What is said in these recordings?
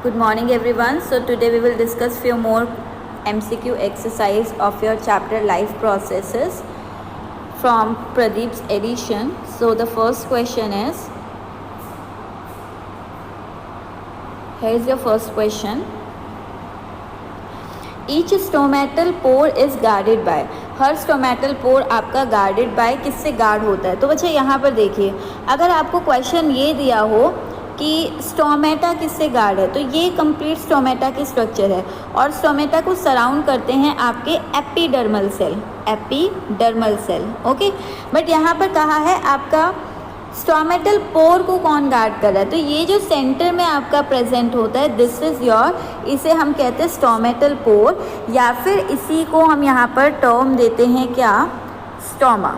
Good morning everyone. So today we will discuss few more MCQ exercise of your chapter life processes from Pradeep's edition. So the first question is, here is your first question. Each stomatal pore is guarded by, her stomatal pore आपका guarded by किससे guard होता है? तो बच्चे यहाँ पर देखिए, अगर आपको क्वेश्चन ये दिया हो कि स्टोमेटा किससे गार्ड है, तो ये कंप्लीट स्टोमेटा की स्ट्रक्चर है और स्टोमेटा को सराउंड करते हैं आपके एपिडर्मल सेल, ओके। बट यहाँ पर कहा है आपका स्टोमेटल पोर को कौन गार्ड कर रहा है, तो ये जो सेंटर में आपका प्रेजेंट होता है, दिस इज योर, इसे हम कहते हैं स्टोमेटल पोर, या फिर इसी को हम यहाँ पर टर्म देते हैं क्या, स्टोमा।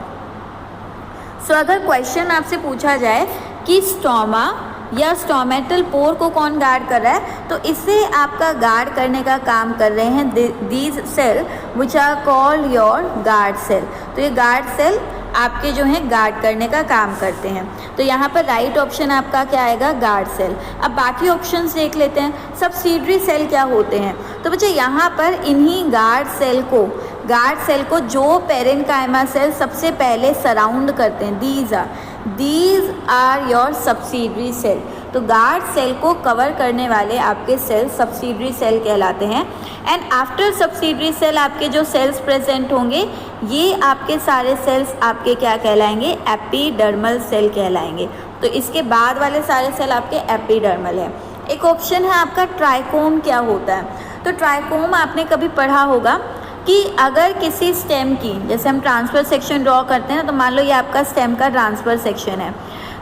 सो अगर क्वेश्चन आपसे पूछा जाए कि स्टोमा या स्टोमेटल पोर को कौन गार्ड कर रहा है, तो इसे आपका गार्ड करने का काम कर रहे हैं these cell which are called your guard cell. तो ये गार्ड सेल आपके जो हैं गार्ड करने का काम करते हैं। तो यहाँ पर राइट ऑप्शन आपका क्या आएगा, गार्ड सेल। अब बाकी ऑप्शंस देख लेते हैं। सब्सिडरी सेल क्या होते हैं, तो बच्चे यहाँ पर इन्हीं गार्ड सेल को जो पेरेन्काइमा सेल सबसे पहले सराउंड करते हैं, these are your subsidiary cell. तो गार्ड सेल को कवर करने वाले आपके सेल सब्सिडरी सेल कहलाते हैं। एंड आफ्टर सब्सिडरी सेल आपके जो सेल्स प्रेजेंट होंगे, ये आपके सारे सेल्स आपके क्या कहलाएंगे, एपिडर्मल सेल कहलाएंगे। तो इसके बाद वाले सारे सेल आपके एपिडर्मल है। एक ऑप्शन है आपका ट्राइकोम क्या होता है, तो ट्राइकोम आपने कभी पढ़ा होगा कि अगर किसी स्टेम की, जैसे हम ट्रांसफर सेक्शन ड्रॉ करते हैं ना, तो मान लो ये आपका स्टेम का ट्रांसफर सेक्शन है,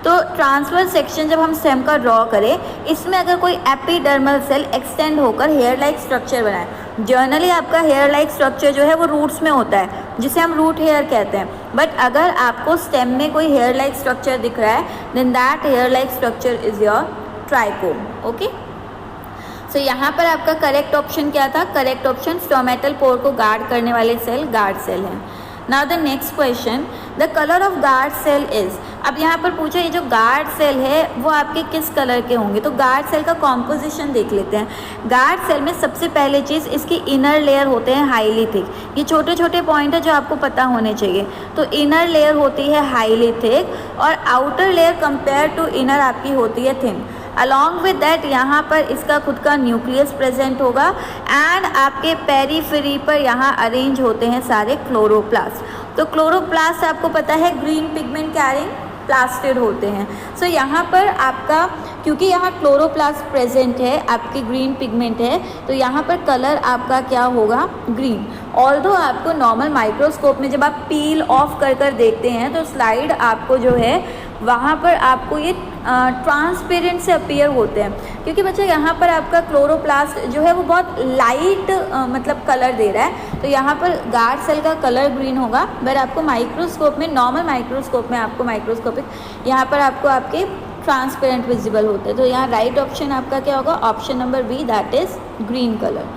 तो ट्रांसफर सेक्शन जब हम स्टेम का ड्रॉ करें, इसमें अगर कोई एपिडर्मल सेल एक्सटेंड होकर हेयर लाइक स्ट्रक्चर बनाए, जनरली आपका हेयर लाइक स्ट्रक्चर जो है वो रूट्स में होता है, जिसे हम रूट हेयर कहते हैं। बट अगर आपको स्टेम में कोई हेयर लाइक स्ट्रक्चर दिख रहा है, then that hair like structure is your trichome, okay. So यहाँ पर आपका करेक्ट ऑप्शन क्या था, करेक्ट ऑप्शन स्टोमेटल पोर को गार्ड करने वाले सेल गार्ड सेल हैं। Now the next question, the colour of guard cell is. अब यहाँ पर पूछा ये जो गार्ड सेल है वो आपके किस कलर के होंगे, तो गार्ड सेल का कॉम्पोजिशन देख लेते हैं। गार्ड सेल में सबसे पहले चीज़ इसकी इनर लेयर होते हैं हाईली थिक। ये छोटे छोटे पॉइंट है जो आपको पता होने चाहिए। तो इनर लेयर होती है हाईली थिक और outer layer compare to inner आपकी होती है थिन। अलॉन्ग विद दैट यहाँ पर इसका खुद का न्यूक्लियस प्रेजेंट होगा एंड आपके पेरीफेरी पर यहाँ अरेंज होते हैं सारे क्लोरोप्लास्ट। तो क्लोरोप्लास्ट आपको पता है ग्रीन पिगमेंट कैरिंग प्लास्टिड होते हैं। सो यहाँ पर आपका, क्योंकि यहाँ क्लोरोप्लास्ट प्रेजेंट है, आपकी ग्रीन पिगमेंट है, तो यहाँ पर कलर आपका क्या होगा, ग्रीन। ऑल्दो आपको नॉर्मल माइक्रोस्कोप में जब आप पील ऑफ कर देखते हैं तो स्लाइड आपको जो है वहाँ पर आपको ये ट्रांसपेरेंट से अपीयर होते हैं, क्योंकि बच्चे यहाँ पर आपका क्लोरोप्लास्ट जो है वो बहुत लाइट मतलब कलर दे रहा है। तो यहाँ पर गार्ड सेल का कलर ग्रीन होगा, बट आपको माइक्रोस्कोप में, नॉर्मल माइक्रोस्कोप में आपको माइक्रोस्कोपिक यहाँ पर आपको आपके ट्रांसपेरेंट विजिबल होते हैं। तो यहाँ राइट ऑप्शन आपका क्या होगा, option number B, that is green colour.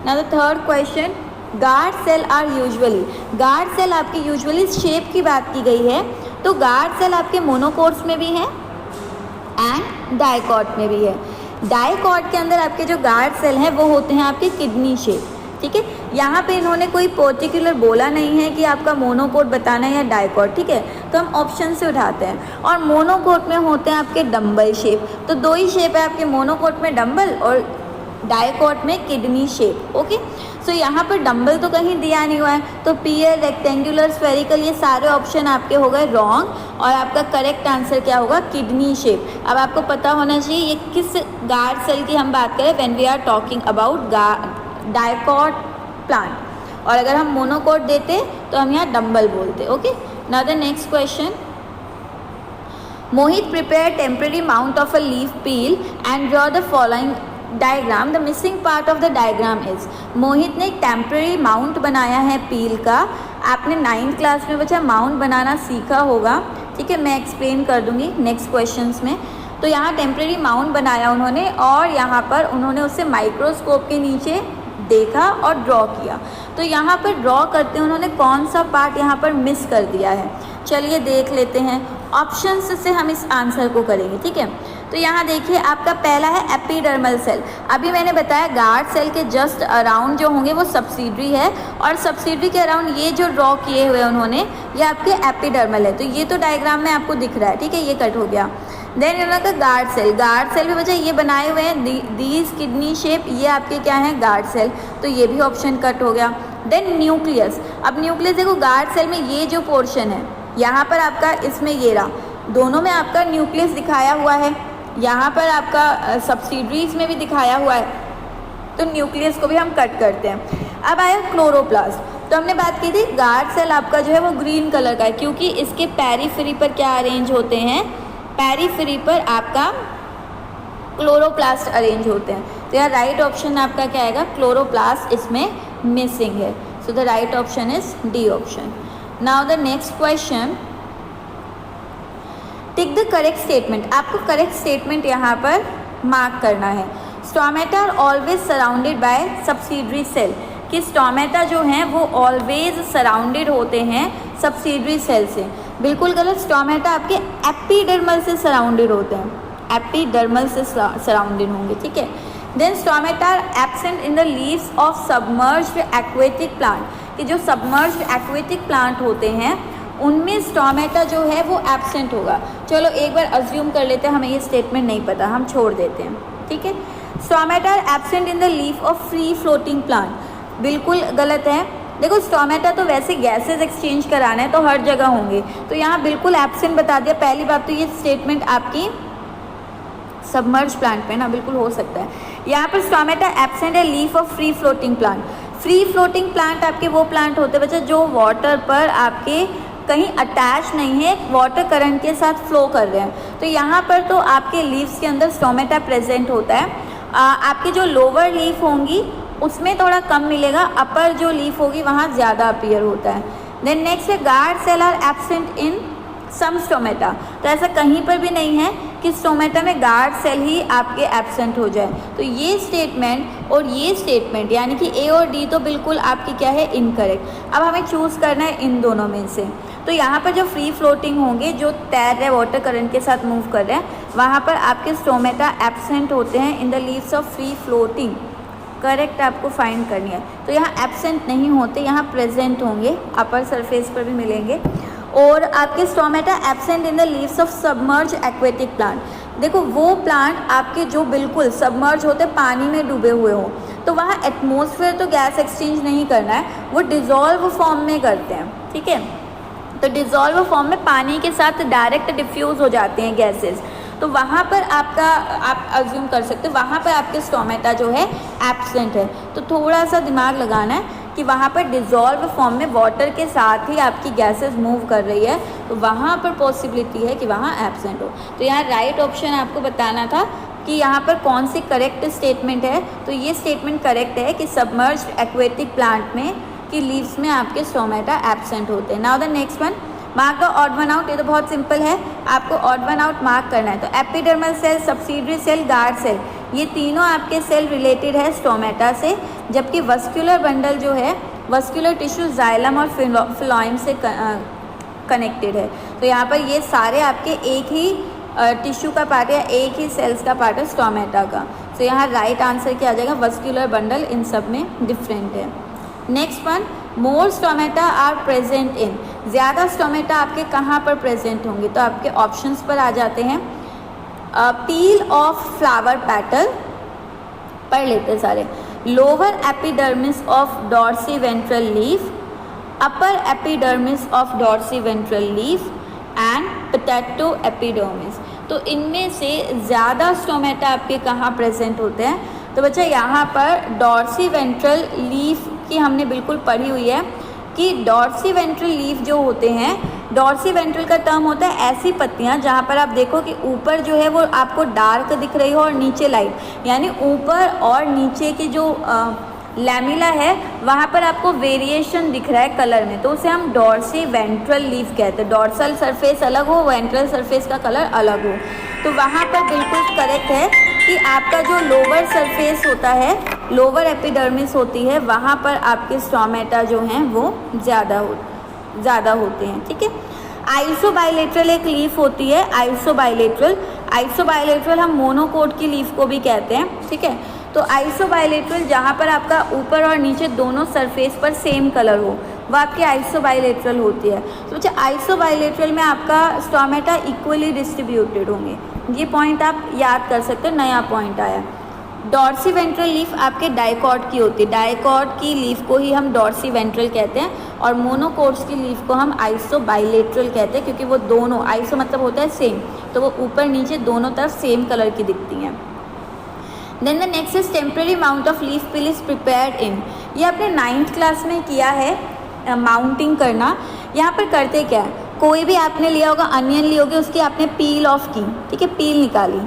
Now the third question, guard cell are usually, guard cell आपकी यूजुअली शेप की बात की गई है, तो गार्ड सेल आपके मोनोकोट्स में भी है एंड डाइकॉट में भी है। डाइकॉट के अंदर आपके जो गार्ड सेल हैं वो होते हैं आपके किडनी शेप, ठीक है। यहाँ पे इन्होंने कोई पर्टिकुलर बोला नहीं है कि आपका मोनोकोट बताना है या डाइकॉट, ठीक है, तो हम ऑप्शन से उठाते हैं। और मोनोकोट में होते हैं आपके डम्बल शेप, तो दो ही शेप है आपके, मोनोकोट में डम्बल और डाइकॉट में किडनी शेप, ओके। सो यहाँ पर डम्बल तो कहीं दिया नहीं हुआ है, तो पियर, रेक्टेंगुलर, स्फेरिकल, ये सारे ऑप्शन आपके हो गए रॉन्ग और आपका करेक्ट आंसर क्या होगा, किडनी शेप। अब आपको पता होना चाहिए ये किस गार्ड सेल की हम बात करें when we are talking about dicot plant, और अगर हम मोनोकोट देते तो हम यहाँ डम्बल बोलते, okay. Now the next question, Mohit prepare temporary mount of a leaf peel and draw the following diagram, the missing part of the diagram is. Mohit ने एक टेम्पररी माउंट बनाया है पील का। आपने 9th क्लास में बच्चा माउंट बनाना सीखा होगा, ठीक है, मैं एक्सप्लेन कर दूंगी नेक्स्ट क्वेश्चंस में। तो यहाँ टेम्पररी माउंट बनाया उन्होंने और यहाँ पर उन्होंने उसे माइक्रोस्कोप के नीचे देखा और ड्रॉ किया। तो यहाँ पर ड्रॉ करते हैं उन्होंने कौन सा पार्ट यहाँ पर मिस कर दिया है, चलिए देख लेते हैं। ऑप्शंस से हम इस आंसर को करेंगे, ठीक है। तो यहाँ देखिए आपका पहला है एपिडर्मल सेल। अभी मैंने बताया गार्ड सेल के जस्ट अराउंड जो होंगे वो सब्सिडरी है, और सब्सिडरी के अराउंड ये जो ड्रॉ किए हुए उन्होंने ये आपके एपिडर्मल है। तो ये तो डायग्राम में आपको दिख रहा है, ठीक है, ये कट हो गया। देन इनका गार्ड सेल भी बच्चा ये बनाए हुए हैं दीज किडनी शेप, ये आपके क्या है गार्ड सेल, तो ये भी ऑप्शन कट हो गया। देन न्यूक्लियस, अब न्यूक्लियस देखो गार्ड सेल में ये जो पोर्शन है यहाँ पर आपका, इसमें ये रहा, दोनों में आपका न्यूक्लियस दिखाया हुआ है, यहाँ पर आपका सब्सिडरीज में भी दिखाया हुआ है, तो न्यूक्लियस को भी हम कट करते हैं। अब आया क्लोरोप्लास्ट, तो हमने बात की थी गार्ड सेल आपका जो है वो ग्रीन कलर का है, क्योंकि इसके पेरिफेरी पर क्या अरेंज होते हैं, पेरिफेरी पर आपका क्लोरोप्लास्ट अरेंज होते हैं। तो यार राइट ऑप्शन आपका क्या आएगा, क्लोरोप्लास्ट इसमें मिसिंग है। So the right option is D option. Now the next question, tick the correct statement. आपको करेक्ट स्टेटमेंट यहाँ पर मार्क करना है। Stomata are always surrounded by subsidiary cell, कि स्टोमेटा जो हैं वो ऑलवेज सराउंडेड होते हैं सब्सिडरी सेल से। बिल्कुल गलत, स्टोमेटा आपके एपिडर्मल से सराउंडेड होते हैं, एपिडर्मल से सराउंडेड होंगे, ठीक है। Then stomata are absent in the leaves of submerged aquatic plant, कि जो सबमर्ज्ड एक्वेटिक प्लांट होते हैं उनमें स्टोमेटा जो है वो एब्सेंट होगा। चलो एक बार अज्यूम कर लेते हैं, हमें ये स्टेटमेंट नहीं पता, हम छोड़ देते हैं, ठीक है। Stomata are absent in the leaf of free floating plant, बिल्कुल गलत है। देखो स्टोमेटा तो वैसे गैसेज एक्सचेंज कराना है तो हर जगह होंगे, तो यहाँ बिल्कुल एब्सेंट बता दिया। पहली बात तो ये स्टेटमेंट आपकी सबमर्ज प्लांट पे ना बिल्कुल हो सकता है। यहाँ पर स्टोमेटा एब्सेंट है leaf of free floating plant. Free floating plant आपके वो प्लांट होते हैं बच्चा जो वाटर पर आपके कहीं अटैच नहीं है, वाटर करंट के साथ फ्लो कर रहे हैं। तो यहाँ पर तो आपके लीव्स के अंदर स्टोमेटा प्रेजेंट होता है। आपकी जो लोअर लीफ होंगी उसमें थोड़ा कम मिलेगा, अपर जो लीफ होगी वहाँ ज़्यादा अपीयर होता है। देन नेक्स्ट है guard cell are absent in some stomata, तो ऐसा कहीं पर भी नहीं है कि स्टोमेटा में गार्ड सेल ही आपके एब्सेंट हो जाए। तो ये स्टेटमेंट और ये स्टेटमेंट यानी कि ए और डी तो बिल्कुल आपकी क्या है इनकरेक्ट। अब हमें चूज़ करना है इन दोनों में से। तो यहाँ पर जो फ्री फ्लोटिंग होंगे, जो तैर रहे वाटर करंट के साथ मूव कर रहे हैं, वहाँ पर आपके स्टोमेटा एब्सेंट होते हैं इन the leaves of free floating. Correct आपको फाइंड करनी है। तो यहाँ एब्सेंट नहीं होते, यहाँ प्रेजेंट होंगे, अपर सरफेस पर भी मिलेंगे। और आपके stomata absent in the leaves of submerge aquatic plant. देखो वो प्लांट आपके जो बिल्कुल सबमर्ज होते, पानी में डूबे हुए हों, तो वहाँ एटमॉस्फेयर तो गैस एक्सचेंज नहीं करना है, वो डिज़ोल्व फॉर्म में करते हैं, ठीक है। तो डिज़ोल्व फॉर्म में पानी के साथ डायरेक्ट डिफ्यूज़ हो जाते हैं गैसेस, तो वहाँ पर आपका आप अज्यूम कर सकते हो वहाँ पर आपके स्टोमेटा जो है एब्सेंट है। तो थोड़ा सा दिमाग लगाना है कि वहाँ पर डिज़ोल्व फॉर्म में वाटर के साथ ही आपकी गैसेस मूव कर रही है, तो वहाँ पर पॉसिबिलिटी है कि वहाँ एब्सेंट हो। तो यहाँ राइट ऑप्शन आपको बताना था कि यहाँ पर कौन सी करेक्ट स्टेटमेंट है। तो ये स्टेटमेंट करेक्ट है कि सबमर्ज्ड एक्वेटिक प्लांट में कि लीव्स में आपके स्टोमेटा एब्सेंट होते हैं। Now the next one, mark the odd one out. ये तो बहुत सिंपल है, आपको ऑड वन आउट मार्क करना है। तो epidermal cell, subsidiary cell, guard cell, ये तीनों आपके सेल रिलेटेड है स्टोमेटा से, जबकि वस्कुलर बंडल जो है, वस्कुलर टिश्यू जाइलम और फिलोएम से कनेक्टेड है। तो यहाँ पर ये सारे आपके एक ही टिश्यू का पार्ट है, एक ही सेल्स का पार्ट है स्टोमेटा का। तो यहाँ राइट आंसर क्या आ जाएगा, वस्कुलर बंडल इन सब में डिफरेंट है। Next one, more stomata are present in, ज़्यादा स्टोमेटा आपके कहाँ पर प्रेजेंट होंगे, तो आपके ऑप्शंस पर आ जाते हैं। पील ऑफ फ्लावर पेटल पढ़ लेते सारे। Lower epidermis of dorsiventral leaf, upper epidermis of dorsiventral leaf and potato epidermis. तो इनमें से ज़्यादा स्टोमेटा आपके कहाँ प्रेजेंट होते हैं, तो बच्चा यहाँ पर डॉर्सी वेंट्रल लीफ की हमने बिल्कुल पढ़ी हुई है कि डॉर्सी वेंट्रल लीफ जो होते हैं, डॉर्सी वेंट्रल का टर्म होता है ऐसी पत्तियाँ जहाँ पर आप देखो कि ऊपर जो है वो आपको डार्क दिख रही हो और नीचे लाइट, यानी ऊपर और नीचे की जो लैमिला है वहाँ पर आपको वेरिएशन दिख रहा है कलर में, तो उसे हम डॉर्सी वेंट्रल लीफ कहते हैं। डॉर्सल सरफेस अलग हो, वेंट्रल सरफेस का कलर अलग हो। तो वहाँ पर बिल्कुल करेक्ट है कि आपका जो लोअर सरफेस होता है, लोअर एपिडर्मिस होती है, वहाँ पर आपके स्टोमेटा जो हैं वो ज़्यादा होते हैं, ठीक है। आइसोबाइलेटरल एक लीफ होती है, आइसोबायलेटरल हम मोनोकोट की लीफ को भी कहते हैं, ठीक है। तो आइसोबायलेटरल जहाँ पर आपका ऊपर और नीचे दोनों सरफेस पर सेम कलर हो वो आपकी आइसोबायलेटरल होती है। तो बच्चे आइसोबायलेटरल में आपका स्टोमेटा इक्वली डिस्ट्रीब्यूटेड होंगे, ये पॉइंट आप याद कर सकते हो, नया पॉइंट आया। डॉर्सी वेंट्रल लीफ आपके डाइकॉट की होती है, डाइकॉट की लीफ को ही हम डॉर्सी वेंट्रल कहते हैं, और मोनोकोट्स की लीफ को हम आइसोबायलेटरल कहते हैं, क्योंकि वो दोनों, आइसो मतलब होता है सेम, तो वो ऊपर नीचे दोनों तरफ सेम कलर की दिखती हैं। Then the next is temporary mount of leaf peel is prepared in, ये आपने 9th क्लास में किया है माउंटिंग करना। यहाँ पर करते क्या है, कोई भी आपने लिया होगा, अनियन ली होगी, उसकी आपने पील ऑफ की, ठीक है, पील निकाली।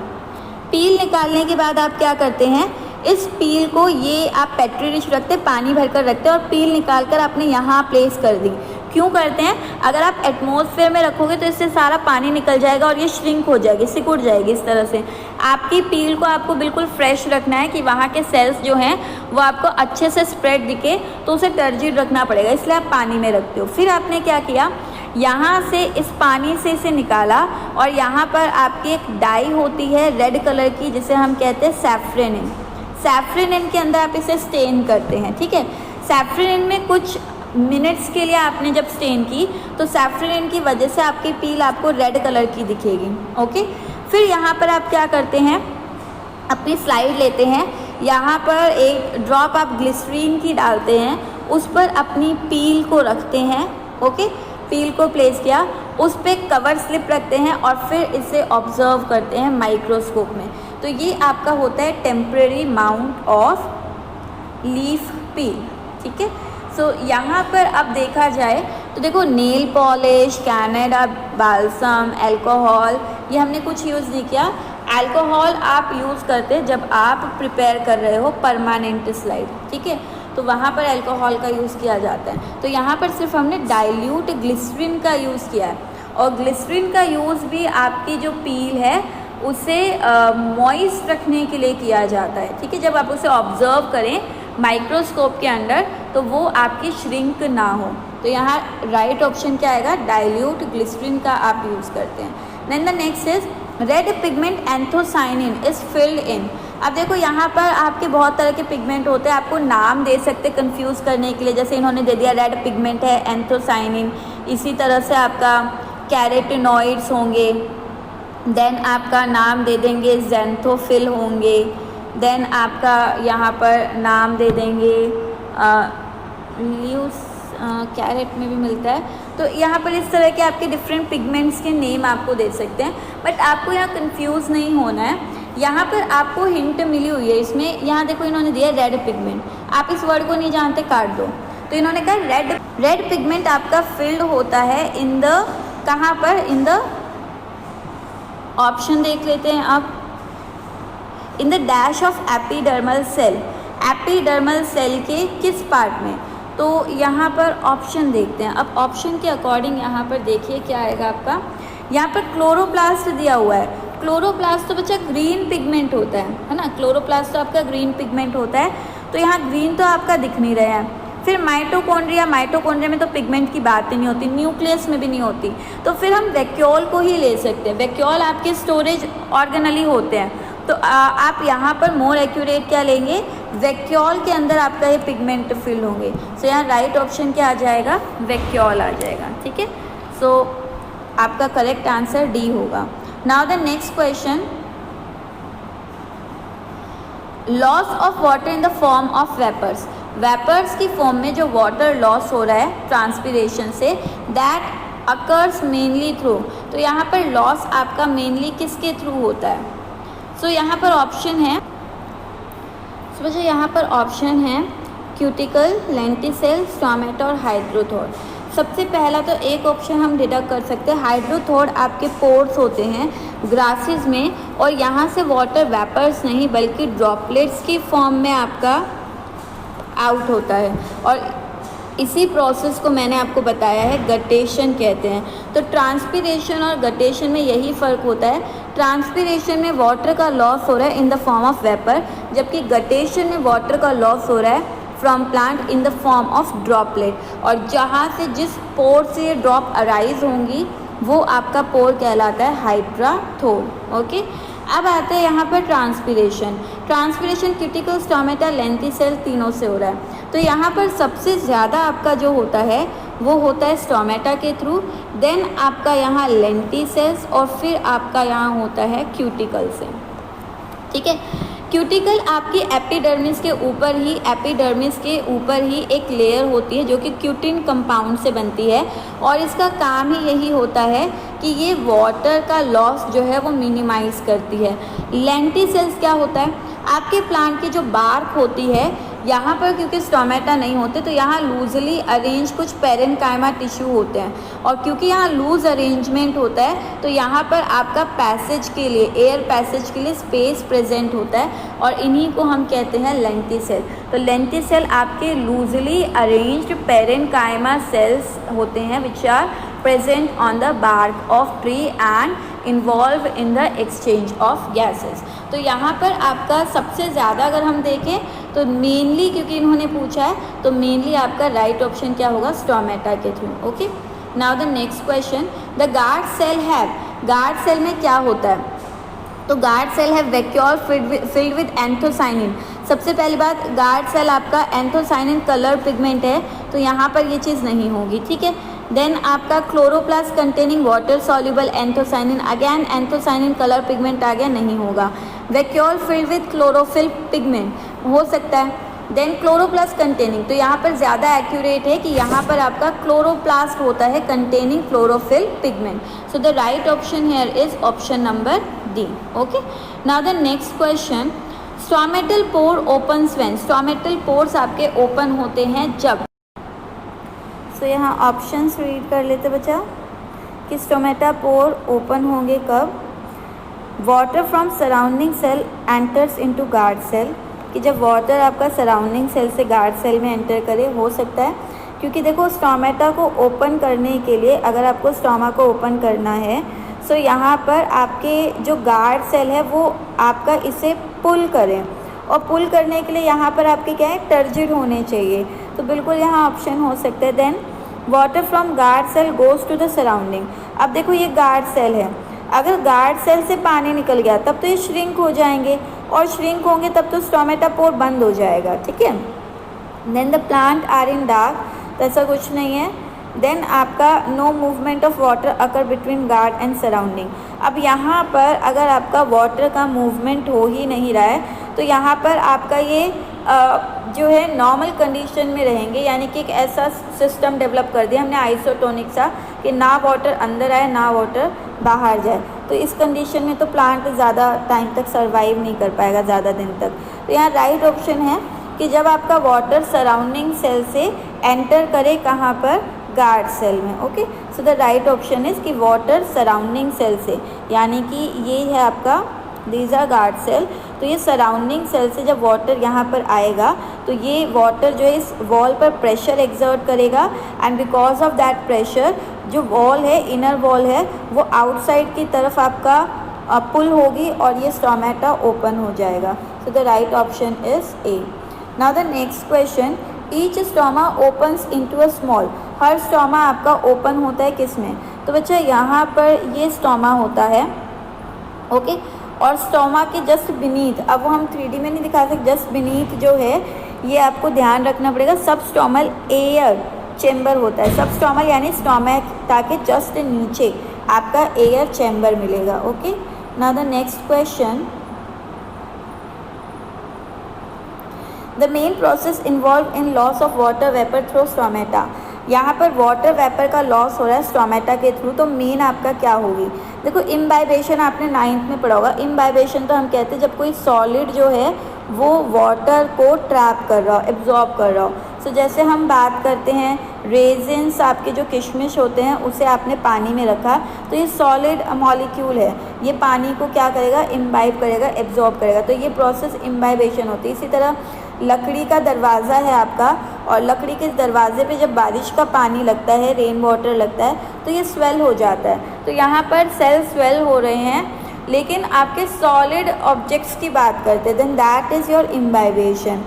पील निकालने के बाद आप क्या करते हैं, इस पील को ये आप पेट्री डिश रखते, पानी भरकर रखते हैं और पील निकाल कर आपने यहाँ प्लेस कर दी। क्यों करते हैं, अगर आप एटमॉस्फेयर में रखोगे तो इससे सारा पानी निकल जाएगा और ये श्रिंक हो जाएगी, सिकुड़ जाएगी इस तरह से। आपकी पील को आपको बिल्कुल फ्रेश रखना है कि वहाँ के सेल्स जो हैं वो आपको अच्छे से स्प्रेड दिखे, तो उसे टर्जिड रखना पड़ेगा, इसलिए आप पानी में रखते हो। फिर आपने क्या किया, यहाँ से इस पानी से इसे निकाला और यहाँ पर आपकी एक डाई होती है रेड कलर की, जिसे हम कहते हैं सैफ्रेनिन। सैफ्रेनिन के अंदर आप इसे स्टेन करते हैं, ठीक है। सैफ्रेनिन में कुछ मिनट्स के लिए आपने जब स्टेन की तो सैफ्रेनिन की वजह से आपकी पील आपको रेड कलर की दिखेगी, ओके। फिर यहाँ पर आप क्या करते हैं, अपनी स्लाइड लेते हैं, यहाँ पर एक ड्रॉप आप ग्लिसरीन की डालते हैं, उस पर अपनी पील को रखते हैं, ओके। पील को प्लेस किया, उस पर कवर स्लिप रखते हैं और फिर इसे ऑब्जर्व करते हैं माइक्रोस्कोप में। तो ये आपका होता है टेम्परेरी माउंट ऑफ लीफ पील, ठीक है। सो यहाँ पर अब देखा जाए तो देखो, nail polish, Canada balsam, alcohol, ये हमने कुछ यूज़ नहीं किया। अल्कोहल आप यूज़ करते हैं जब आप प्रिपेयर कर रहे हो परमानेंट स्लाइड, ठीक है, तो वहाँ पर अल्कोहल का यूज़ किया जाता है। तो यहाँ पर सिर्फ हमने डाइल्यूट ग्लिसरीन का यूज़ किया है, और ग्लिसरीन का यूज़ भी आपकी जो पील है उसे मॉइस्ट रखने के लिए किया जाता है, ठीक है। जब आप उसे ऑब्जर्व करें माइक्रोस्कोप के अंडर तो वो आपकी श्रिंक ना हो, तो यहाँ राइट ऑप्शन क्या आएगा, डाइल्यूट ग्लिसरीन का आप यूज़ करते हैं। Then the next is red pigment anthocyanin is filled in. अब देखो, यहाँ पर आपके बहुत तरह के पिगमेंट होते हैं, आपको नाम दे सकते कंफ्यूज करने के लिए, जैसे इन्होंने दे दिया रेड पिगमेंट है एंथोसाइनिन, इसी तरह से आपका कैरेटिनॉइड्स होंगे, देन आपका नाम दे देंगे ज़ैंथोफिल होंगे, देन आपका यहाँ पर नाम दे देंगे ल्यूस, कैरेट में भी मिलता है। तो यहाँ पर इस तरह के आपके डिफरेंट पिगमेंट्स के नेम आपको दे सकते हैं, बट आपको यहाँ कंफ्यूज नहीं होना है। यहाँ पर आपको हिंट मिली हुई है इसमें, यहाँ देखो इन्होंने दिया रेड पिगमेंट, आप इस वर्ड को नहीं जानते काट दो। तो इन्होंने कहा रेड पिगमेंट आपका फिल्ड होता है इन द, कहाँ पर, इन द, ऑप्शन देख लेते हैं आप, in the dash of epidermal cell, epidermal cell के किस पार्ट में, तो यहाँ पर ऑप्शन देखते हैं। अब ऑप्शन के अकॉर्डिंग यहाँ पर देखिए क्या आएगा आपका, यहाँ पर क्लोरोप्लास्ट दिया हुआ है। क्लोरोप्लास्ट तो बच्चा ग्रीन पिगमेंट होता है ना, क्लोरोप्लास्ट तो आपका ग्रीन पिगमेंट होता है, तो यहाँ ग्रीन तो आपका दिख नहीं रहा है। फिर माइटोकॉन्ड्रिया, माइटोकॉन्ड्रिया में तो पिगमेंट की बात ही नहीं होती, न्यूक्लियस में भी नहीं होती, तो फिर हम वैक्यूल को ही ले सकते हैं। वैक्यूल आपके स्टोरेज ऑर्गेनली होते हैं, तो आप यहाँ पर मोर एक्यूरेट क्या लेंगे, वैक्यूल के अंदर आपका ये पिगमेंट फिल होंगे। सो यहाँ राइट ऑप्शन क्या आ जाएगा, वैक्यूल आ जाएगा, ठीक है। सो आपका करेक्ट आंसर डी होगा। Now the next question, loss of water in the form of vapours, vapours की फॉर्म में जो वाटर लॉस हो रहा है ट्रांसपिरेशन से, दैट अकर्स मेनली थ्रू, तो यहाँ पर लॉस आपका मेनली किसके थ्रू होता है। सो यहाँ पर ऑप्शन है, समझो यहाँ पर ऑप्शन है क्यूटिकल, लेंटिसेल, स्टोमेटा और हाइड्रोथोड। सबसे पहला तो एक ऑप्शन हम डिडक्ट कर सकते हैं, हाइड्रोथोड आपके पोर्स होते हैं ग्रासेस में, और यहाँ से वाटर वेपर्स नहीं बल्कि ड्रॉपलेट्स की फॉर्म में आपका आउट होता है, और इसी प्रोसेस को मैंने आपको बताया है गटेशन कहते हैं। तो ट्रांसपिरेशन और गटेशन में यही फ़र्क होता है, ट्रांसपिरेशन में वाटर का लॉस हो रहा है इन द फॉर्म ऑफ वेपर, जबकि गटेशन में वाटर का लॉस हो रहा है from plant in the form of droplet, और जहाँ से जिस पोर से ये ड्रॉप अराइज होंगी वो आपका पोर कहलाता है हाइड्राथोर। ओके, अब आते हैं यहाँ पर transpiration. Transpiration cuticle, stomata, lenticel तीनों से हो रहा है। तो यहाँ पर सबसे ज़्यादा आपका जो होता है वो होता है स्टोमेटा के थ्रू, देन आपका यहाँ लेंटिसेल्स और फिर आपका यहाँ होता है क्यूटिकल से। ठीक है, क्यूटिकल आपकी एपिडर्मिस के ऊपर ही एक लेयर होती है जो कि क्यूटिन कंपाउंड से बनती है, और इसका काम ही यही होता है कि ये वाटर का लॉस जो है वो मिनिमाइज करती है। लेंटिसेल्स क्या होता है, आपके प्लांट की जो बार्क होती है यहाँ पर क्योंकि स्टोमेटा नहीं होते तो यहाँ लूजली अरेंज कुछ पेरेन्काइमा टिश्यू होते हैं, और क्योंकि यहाँ लूज अरेंजमेंट होता है तो यहाँ पर आपका पैसेज के लिए, एयर पैसेज के लिए स्पेस प्रेजेंट होता है, और इन्हीं को हम कहते हैं लेंटिसेल। तो लेंटिसेल आपके लूजली अरेंज्ड पेरेन्काइमा सेल्स होते हैं which are present on the bark of tree and involve in the exchange of gases. तो यहाँ पर आपका सबसे ज़्यादा अगर हम देखें तो मेनली, क्योंकि इन्होंने पूछा है, तो मेनली आपका राइट ऑप्शन क्या होगा, स्टोमेटा के through. Okay, now the next question, the guard cell have, guard cell में क्या होता है, तो गार्ड सेल है वैक्यूल फिल्ड विद एंथोसाइनिन। सबसे पहली बात, गार्ड सेल आपका एंथोसाइनिन कलर पिगमेंट है, तो यहाँ पर ये चीज़ नहीं होगी। ठीक है, देन आपका chloroplast containing water soluble anthocyanin, again anthocyanin colour pigment आ गया, नहीं होगा। Vacuole filled with chlorophyll pigment हो सकता है। देन क्लोरोप्लास्ट कंटेनिंग, तो यहाँ पर ज़्यादा एक्यूरेट है कि यहाँ पर आपका क्लोरोप्लास्ट होता है containing chlorophyll pigment. So the right option here is option number D. Okay, now the next question, stomatal pore opens when, stomatal pores आपके ओपन होते हैं जब। सो यहाँ ऑप्शंस रीड कर लेते बच्चा कि स्टोमेटा पोर ओपन होंगे कब, water from surrounding cell enters into guard cell, कि जब वाटर आपका सराउंडिंग सेल से गार्ड सेल में एंटर करे, हो सकता है क्योंकि देखो स्टोमेटा को ओपन करने के लिए, अगर आपको स्टोमा को ओपन करना है सो यहाँ पर आपके जो गार्ड सेल है वो आपका इसे पुल करें, और पुल करने के लिए यहाँ पर आपके क्या है, टर्जिड होने चाहिए, तो बिल्कुल यहाँ ऑप्शन हो सकते हैं। Then water from guard cell goes to the surrounding, अब देखो ये गार्ड सेल है, अगर गार्ड सेल से पानी निकल गया तब तो ये श्रिंक हो जाएंगे, और श्रिंक होंगे तब तो स्टोमेटा पोर बंद हो जाएगा। ठीक है, then the plant are in dark, तो ऐसा कुछ नहीं है। देन आपका no movement of water occur between guard and surrounding, अब यहाँ पर अगर आपका वाटर का मूवमेंट हो ही नहीं रहा है तो यहाँ पर आपका ये जो है नॉर्मल कंडीशन में रहेंगे, यानी कि एक ऐसा सिस्टम डेवलप कर दिया हमने आइसोटोनिक सा कि ना वाटर अंदर आए ना वाटर बाहर जाए, तो इस कंडीशन में तो प्लांट ज़्यादा टाइम तक सर्वाइव नहीं कर पाएगा, ज़्यादा दिन तक। तो यहाँ राइट ऑप्शन है कि जब आपका वाटर सराउंडिंग सेल से एंटर करे, कहाँ पर, गार्ड सेल में। Okay, so the right option is कि वाटर सराउंडिंग सेल से, यानी कि ये है आपका दीज आर गार्ड सेल, तो ये सराउंडिंग सेल से जब वाटर यहाँ पर आएगा तो ये वाटर जो है इस वॉल पर प्रेशर एक्सर्ट करेगा, and because of that pressure जो वॉल है, इनर वॉल है, वो आउटसाइड की तरफ आपका पुल होगी और ये स्टोमेटा ओपन हो जाएगा। सो the right option is a. Now the next question, each stoma opens into a small, her stoma आपका ओपन होता है किस में, तो बच्चा यहाँ पर ये स्टोमा होता है। ओके, और स्टोमा के जस्ट बीनीथ, अब वो हम 3D में नहीं दिखा सकते, जस्ट बीनीथ जो है ये आपको ध्यान रखना पड़ेगा, सबस्टोमल एयर चेम्बर होता है। सबस्टोमल यानी स्टोमेटा के जस्ट नीचे आपका एयर चेम्बर मिलेगा। Okay, now the next question, the main process involve in loss of water vapour through stomata, यहाँ पर वाटर वेपर का लॉस हो रहा है स्टोमेटा के थ्रू, तो मेन आपका क्या होगी, देखो इम्बाइबेशन आपने 9th में पढ़ा होगा। इम्बाइबेशन तो हम कहते हैं जब कोई सॉलिड जो है वो वाटर को ट्रैप कर रहा हो, एब्जॉर्ब कर रहा हो। सो जैसे हम बात करते हैं रेजिन्स, आपके जो किशमिश होते हैं उसे आपने पानी में रखा, तो ये सॉलिड मॉलिक्यूल है, ये पानी को क्या करेगा, इम्बाइब करेगा, एब्जॉर्ब करेगा, तो ये प्रोसेस इम्बाइबेशन होती है। इसी तरह लकड़ी का दरवाज़ा है आपका, और लकड़ी के दरवाजे पे जब बारिश का पानी लगता है, रेन वाटर लगता है, तो ये स्वेल हो जाता है, तो यहाँ पर सेल स्वेल हो रहे हैं। लेकिन आपके सॉलिड ऑब्जेक्ट्स की बात करते हैं, then that is your imbibition.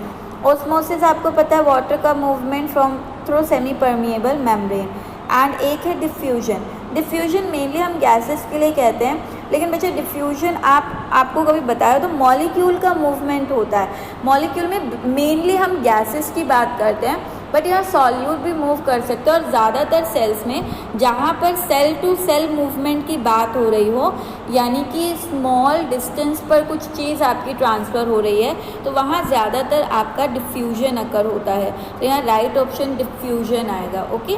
Osmosis आपको पता है वाटर का movement from through semi permeable membrane, and एक है डिफ्यूजन। डिफ्यूजन मेनली हम गैसेस के लिए कहते हैं, लेकिन बच्चे डिफ्यूजन आपको कभी बताया तो मॉलिक्यूल का मूवमेंट होता है। मॉलिक्यूल में मेनली हम गैसेस की बात करते हैं, बट यहाँ सॉल्यूट भी मूव कर सकते हैं। और ज़्यादातर सेल्स में जहाँ पर सेल टू सेल मूवमेंट की बात हो रही हो, यानी कि स्मॉल डिस्टेंस पर कुछ चीज़ आपकी ट्रांसफ़र हो रही है, तो वहाँ ज़्यादातर आपका डिफ्यूजन अकर होता है। तो यहाँ राइट ऑप्शन डिफ्यूजन आएगा। Okay,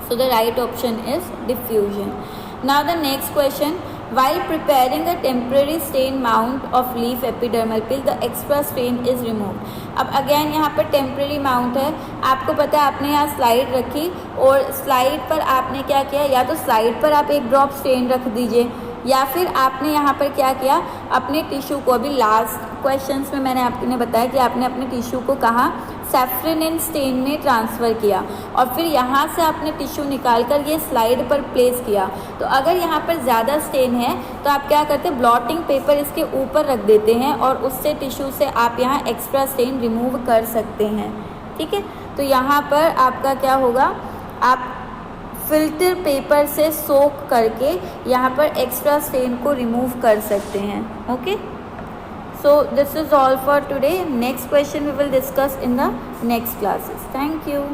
so the right option is diffusion. Now the next question, while preparing a temporary stain mount of leaf epidermal peel the extra stain is removed। अब अगेन यहाँ पर temporary mount है, आपको पता है आपने यहाँ स्लाइड रखी और स्लाइड पर आपने क्या किया, या तो स्लाइड पर आप एक ड्रॉप स्टेन रख दीजिए, या फिर आपने यहाँ पर क्या किया, अपने टिश्यू को, अभी लास्ट क्वेश्चंस में मैंने आपने बताया कि आपने अपने टिश्यू को कहाँ, सैफ्रन एंड स्टेन में ट्रांसफ़र किया, और फिर यहाँ से आपने टिश्यू निकाल कर ये स्लाइड पर प्लेस किया। तो अगर यहाँ पर ज़्यादा स्टेन है तो आप क्या करते हैं, ब्लॉटिंग पेपर इसके ऊपर रख देते हैं और उससे टिश्यू से आप यहाँ एक्स्ट्रा स्टेन रिमूव कर सकते हैं। ठीक है, तो यहाँ पर आपका क्या होगा, आप फिल्टर पेपर से सोक करके यहाँ पर एक्स्ट्रा स्टेन को रिमूव कर सकते हैं। Okay, so this is all for today. Next question we will discuss in the next classes. Thank you.